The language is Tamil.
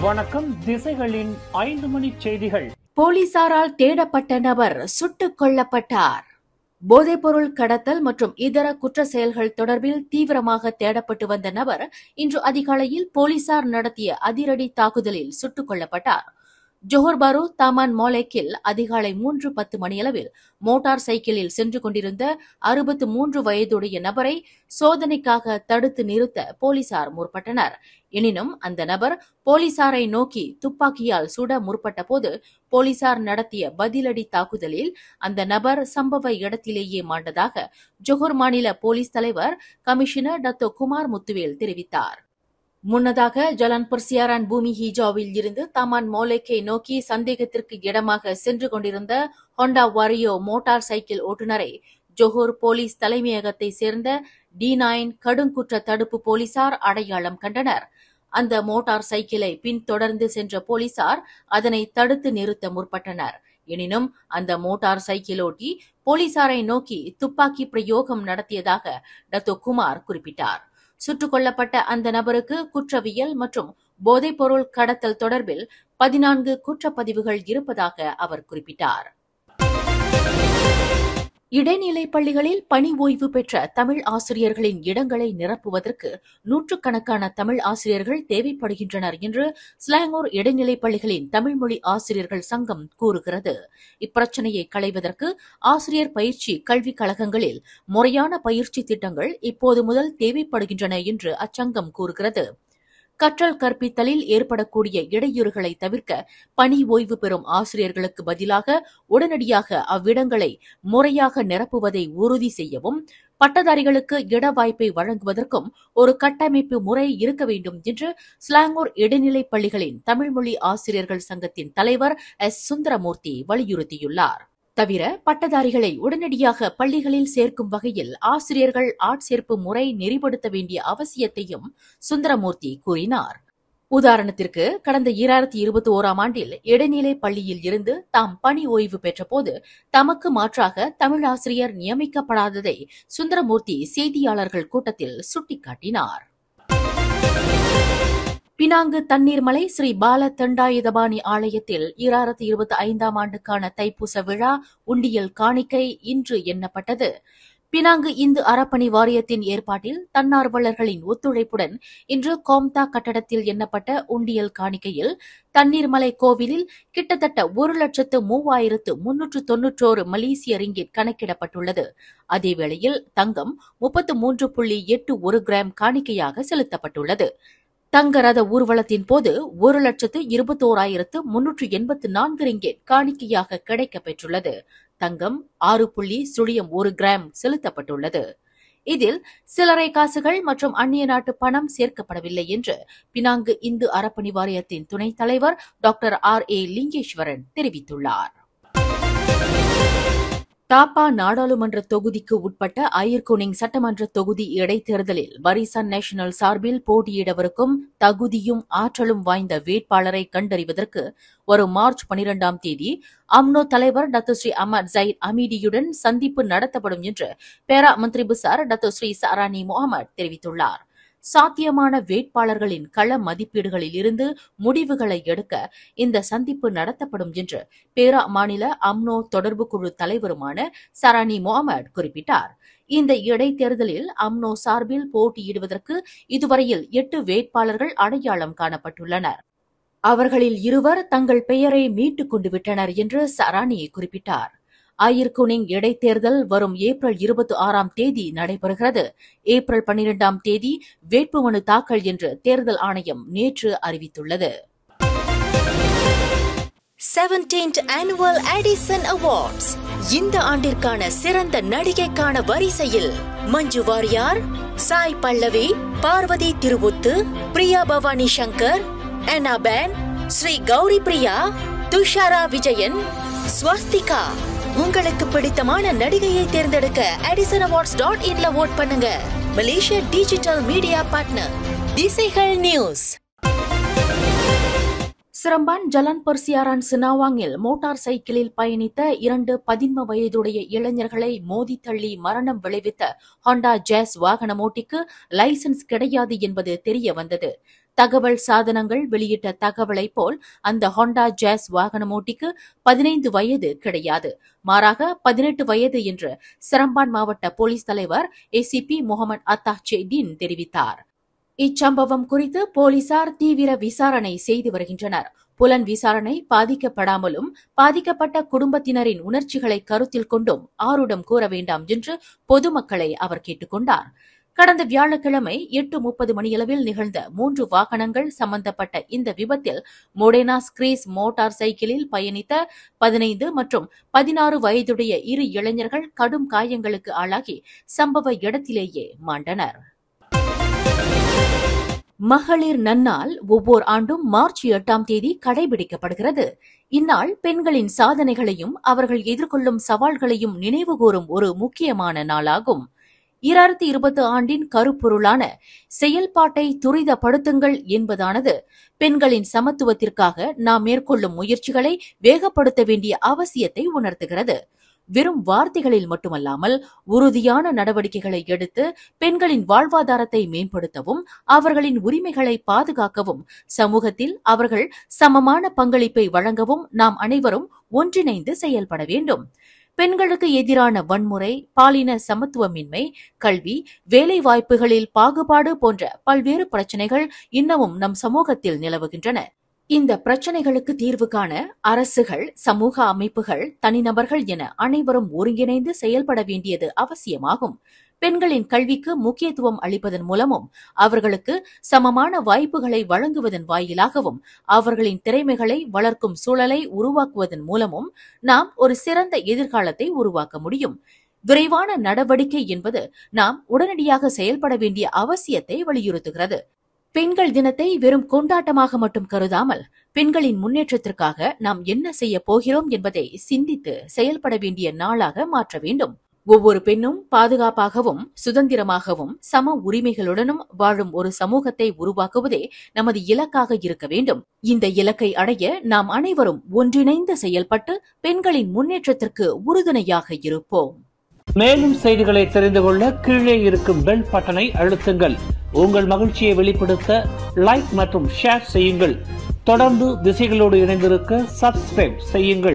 வணக்கம். திசைகளின் 5 மணி செய்திகள். போலீசாரால் தேடப்பட்ட நபர் சுட்டுக் கொல்லப்பட்டார். போதைப்பொருள் கடத்தல் மற்றும் இதர குற்ற செயல்கள் தொடர்பில் தீவிரமாக தேடப்பட்டு வந்த நபர் இன்று அதிகாலையில் போலீசார் நடத்திய அதிரடி தாக்குதலில் சுட்டுக் கொல்லப்பட்டார். ஜோஹர் பாரு தாமான் மோலேக்கில் அதிகாலை 3:10 மணியளவில் மோட்டார் சைக்கிளில் சென்று கொண்டிருந்த 63 வயதுடைய நபரை சோதனைக்காக தடுத்து நிறுத்த போலீசார் முற்பட்டனர். எனினும் அந்த நபர் போலீசாரை நோக்கி துப்பாக்கியால் சுட முற்பட்ட போது போலீசார் நடத்திய பதிலடி தாக்குதலில் அந்த நபர் சம்பவ இடத்திலேயே மாண்டதாக ஜோஹர் மாநில போலீஸ் தலைவர் கமிஷனர் டத்தோ குமார் முத்துவேல் தெரிவித்தார். முன்னதாக ஜலான் பர்சியாரான் பூமி ஹீஜாவில் இருந்து தாமான் மோலேக்கை நோக்கி சந்தேகத்திற்கு இடமாக சென்று கொண்டிருந்த ஹோண்டா வாரியோ மோட்டார் சைக்கிள் ஓட்டுநரை ஜோஹர் போலீஸ் தலைமையகத்தை சேர்ந்த D9 கடுங்குற்ற தடுப்பு போலீசார் அடையாளம் கண்டனர். அந்த மோட்டார் சைக்கிளை பின்தொடர்ந்து சென்ற போலீசார் அதனை தடுத்து நிறுத்த முற்பட்டனர். எனினும் அந்த மோட்டார் சைக்கிளோட்டி போலீசாரை நோக்கி துப்பாக்கி பிரயோகம் நடத்தியதாக டத்தோ குமார் குறிப்பிட்டார். சுட்டுக் கொல்லப்பட்ட அந்த நபருக்கு குற்றவியல் மற்றும் போதைப்பொருள் கடத்தல் தொடர்பில் 14 குற்றப்பதிவுகள் இருப்பதாக அவர் குறிப்பிட்டார். இடைநிலை பள்ளிகளில் பணி ஓய்வு பெற்ற தமிழ் ஆசிரியர்களின் இடங்களை நிரப்புவதற்கு நூற்றுக்கணக்கான தமிழ் ஆசிரியர்கள் தேவைப்படுகின்றனர் என்று ஸ்லாங்கூர் இடைநிலை பள்ளிகளின் தமிழ்மொழி ஆசிரியர்கள் சங்கம் கூறுகிறது. இப்பிரச்சினையை களைவதற்கு ஆசிரியர் பயிற்சி கல்விக் கழகங்களில் முறையான பயிற்சி திட்டங்கள் இப்போது முதல் தேவைப்படுகின்றன என்று அச்சங்கம் கூறுகிறது. கற்றல் கற்பித்தலில் ஏற்படக்கூடிய இடையூறுகளை தவிர்க்க பணி ஓய்வு பெறும் ஆசிரியர்களுக்கு பதிலாக உடனடியாக அவ்விடங்களை முறையாக நிரப்புவதை உறுதி செய்யவும் பட்டதாரிகளுக்கு இட வாய்ப்பை வழங்குவதற்கும் ஒரு கட்டமைப்பு முறை இருக்க வேண்டும் என்று ஸ்லாங்கூர் இடைநிலைப் பள்ளிகளின் தமிழ்மொழி ஆசிரியர்கள் சங்கத்தின் தலைவர் சுந்தரமூர்த்தி வலியுறுத்தியுள்ளார். தவிர பட்டதாரிகளை உடனடியாக பள்ளிகளில் சேர்க்கும் வகையில் ஆசிரியர்கள் ஆட்சேர்ப்பு முறை நெறிப்படுத்த வேண்டிய அவசியத்தையும் சுந்தரமூர்த்தி கூறினார். உதாரணத்திற்கு கடந்த 2021ஆம் ஆண்டில் இடைநிலை பள்ளியில் இருந்து தாம் பணி ஓய்வு பெற்றபோது தமக்கு மாற்றாக தமிழாசிரியர் நியமிக்கப்படாததை சுந்தரமூர்த்தி செய்தியாளர்கள் கூட்டத்தில் சுட்டிக்காட்டினார். பினாங்கு தண்ணீர்மலை ஸ்ரீ பால தண்டாயுதபாணி ஆலயத்தில் 2025ஆம் ஆண்டுக்கான தைப்பூச விழா உண்டியல் காணிக்கை இன்று எண்ணப்பட்டது. பினாங்கு இந்து அறப்பணி வாரியத்தின் ஏற்பாட்டில் தன்னார்வலர்களின் ஒத்துழைப்புடன் இன்று கோம்தா கட்டடத்தில் எண்ணப்பட்ட உண்டியல் காணிக்கையில் தண்ணீர்மலை கோவிலில் கிட்டத்தட்ட 1,03,391 மலேசிய ரிங்கிட் கணக்கிடப்பட்டுள்ளது. அதேவேளையில் தங்கம் 33.81 கிராம் காணிக்கையாக செலுத்தப்பட்டுள்ளது. தங்க ரத ஊர்வலத்தின் போது 1,21,384 ரிங்கெட் காணிக்கையாக கிடைக்கப் பெற்றுள்ளது. தங்கம் 6.01 கிராம் செலுத்தப்பட்டுள்ளது. இதில் சில்லறை காசுகள் மற்றும் அந்நிய நாட்டு பணம் சேர்க்கப்படவில்லை என்று பினாங்கு இந்து அறப்பணி வாரியத்தின் துணைத் தலைவர் டாக்டர் R.A. லிங்கேஸ்வரன் தெரிவித்துள்ளார். தாப்பா நாடாளுமன்ற தொகுதிக்கு உட்பட்ட அயர்குனிங் சட்டமன்ற தொகுதி இடைத்தேர்தலில் பரிசான் நேஷனல் சார்பில் போட்டியிடவிருக்கும் தகுதியும் ஆற்றலும் வாய்ந்த வேட்பாளரை கண்டறிவதற்கு வரும் மார்ச் 12ஆம் தேதி அம்னோ தலைவர் டத்தோ ஸ்ரீ அஹ்மத் ஜயீத் அமீடியுடன் சந்திப்பு நடத்தப்படும் என்று பேரா மந்திரி புசார் டத்தோ ஸ்ரீ சரானி முகமது தெரிவித்துள்ளார். சாத்தியமான வேட்பாளர்களின் கள மதிப்பீடுகளில் இருந்து முடிவுகளை எடுக்க இந்த சந்திப்பு நடத்தப்படும் என்று பேரா மாநில அம்னோ தொடர்பு குழு தலைவருமான சரானி முகமது குறிப்பிட்டார். இந்த இடைத்தேர்தலில் அம்னோ சார்பில் போட்டியிடுவதற்கு இதுவரையில் 8 வேட்பாளர்கள் அடையாளம் காணப்பட்டுள்ளனர். அவர்களில் 2 தங்கள் பெயரை மீட்டுக் கொண்டு விட்டனர் என்று சரானி குறிப்பிட்டார். அயர்குனிங் இடைத்தேர்தல் வரும் ஏப்ரல் 26ஆம் தேதி நடைபெறுகிறது. ஏப்ரல் 12ஆம் தேதி வேட்புமனு தாக்கல் என்று தேர்தல் ஆணையம் நேற்று அறிவித்துள்ளது. 17th Annual Edison Awards இந்த ஆண்டிற்கான சிறந்த நடிகைக்கான வரிசையில் மஞ்சு வாரியார், சாய் பல்லவி, பார்வதி திருவுத்து, பிரியா பவானி சங்கர், அனாபேன், ஸ்ரீ கௌரி பிரியா, துஷாரா விஜயன், ஸ்வஸ்திகா. உங்களுக்கு பிடித்தமான நடிகையை தேர்ந்தெடுக்க edisonAwards.in ஓட் பண்ணுங்க. மலேசியா டிஜிட்டல் மீடியா பார்ட்னர் திசைகள் நியூஸ். சிரம்பான் ஜலான் பர்சியாரான் சினாவாங்கில் மோட்டார் சைக்கிளில் பயணித்த 2 பதின்ம வயதுடைய இளைஞர்களை மோதி தள்ளி மரணம் விளைவித்த ஹோண்டா ஜாஸ் வாகன ஓட்டிக்கு லைசன்ஸ் கிடையாது என்பது தெரிய வந்தது. தகவல் சாதனங்கள் வெளியிட்ட தகவலை போல் அந்த ஹோண்டா ஜாஸ் வாகனமோட்டிக்கு 15 வயது கிடையாது, மாறாக 18 வயது என்று சிரம்பான் மாவட்ட போலீஸ் தலைவர் ஏசிபி முகமது அத்தா செடின் தெரிவித்தார். இச்சம்பவம் குறித்து போலீசார் தீவிர விசாரணை செய்து வருகின்றனர். புலன் விசாரணை பாதிக்கப்படாமலும் பாதிக்கப்பட்ட குடும்பத்தினரின் உணர்ச்சிகளை கருத்தில் கொண்டும் ஆருடம் கூற வேண்டாம் என்று பொதுமக்களை அவர் கேட்டுக் கொண்டார். கடந்த வியாழக்கிழமை 8:30 மணியளவில் நிகழ்ந்த 3 வாகனங்கள் சம்பந்தப்பட்ட இந்த விபத்தில் மொடேனா ஸ்கிரீஸ் மோட்டார் சைக்கிளில் பயணித்த 15 மற்றும் 16 வயதுடைய 2 இளைஞர்கள் கடும் காயங்களுக்கு ஆளாகி சம்பவ இடத்திலேயே மாண்டனர். மகளிர் நன்னாள் ஒவ்வொரு ஆண்டும் மார்ச் 8ஆம் தேதி கடைபிடிக்கப்படுகிறது. இந்நாள் பெண்களின் சாதனைகளையும் அவர்கள் எதிர்கொள்ளும் சவால்களையும் நினைவுகூரும் ஒரு முக்கியமான நாளாகும். 2020 ஆண்டின் கருப்பொருளான செயல்பாட்டை துரிதப்படுத்துங்கள் என்பதானது பெண்களின் சமத்துவத்திற்காக நாம் மேற்கொள்ளும் முயற்சிகளை வேகப்படுத்த வேண்டிய அவசியத்தை உணர்த்துகிறது. வெறும் வார்த்தைகளில் மட்டுமல்லாமல் உறுதியான நடவடிக்கைகளை எடுத்து பெண்களின் வாழ்வாதாரத்தை மேம்படுத்தவும் அவர்களின் உரிமைகளை பாதுகாக்கவும் சமூகத்தில் அவர்கள் சமமான பங்களிப்பை வழங்கவும் நாம் அனைவரும் ஒன்றிணைந்து செயல்பட வேண்டும். பெண்களுக்கு எதிரான வன்முறை, பாலின சமத்துவமின்மை, கல்வி, வேலைவாய்ப்புகளில் பாகுபாடு போன்ற பல்வேறு பிரச்சினைகள் இன்னமும் நம் சமூகத்தில் நிலவுகின்றன. இந்த பிரச்சினைகளுக்கு தீர்வு காண அரசுகள், சமூக அமைப்புகள், தனிநபர்கள் என அனைவரும் ஒருங்கிணைந்து செயல்பட வேண்டியது அவசியமாகும். பெண்களின் கல்விக்கு முக்கியத்துவம் அளிப்பதன் மூலமும் அவர்களுக்கு சமமான வாய்ப்புகளை வழங்குவதன் வாயிலாகவும் அவர்களின் திறமைகளை வளர்க்கும் சூழலை உருவாக்குவதன் மூலமும் நாம் ஒரு சிறந்த எதிர்காலத்தை உருவாக்க முடியும். விரைவான நடவடிக்கை என்பது நாம் உடனடியாக செயல்பட வேண்டிய அவசியத்தை வலியுறுத்துகிறது. பெண்கள் தினத்தை வெறும் கொண்டாட்டமாக மட்டும் கருதாமல் பெண்களின் முன்னேற்றத்திற்காக நாம் என்ன செய்ய போகிறோம் என்பதை சிந்தித்து செயல்பட வேண்டிய நாளாக மாற்ற வேண்டும். ஒவ்வொரு பெண்ணும் பாதுகாப்பாகவும் சுதந்திரமாகவும் சம உரிமைகளுடனும் வாழும் ஒரு சமூகத்தை உருவாக்குவதே நமது இலக்காக இருக்க வேண்டும். இந்த இலக்கை அடைய நாம் அனைவரும் ஒன்றிணைந்து செயல்பட்டு பெண்களின் முன்னேற்றத்திற்கு உறுதுணையாக இருப்போம். மேலும் செய்திகளை தெரிந்து கொள்ள கீழே இருக்கும் பெல் பட்டனை அழுத்துங்கள். உங்கள் மகிழ்ச்சியை வெளிப்படுத்த லைக் மற்றும் ஷேர் செய்யுங்கள். தொடர்ந்து திசைகளோடு இணைந்திருக்க சப்ஸ்கிரைப் செய்யுங்கள்.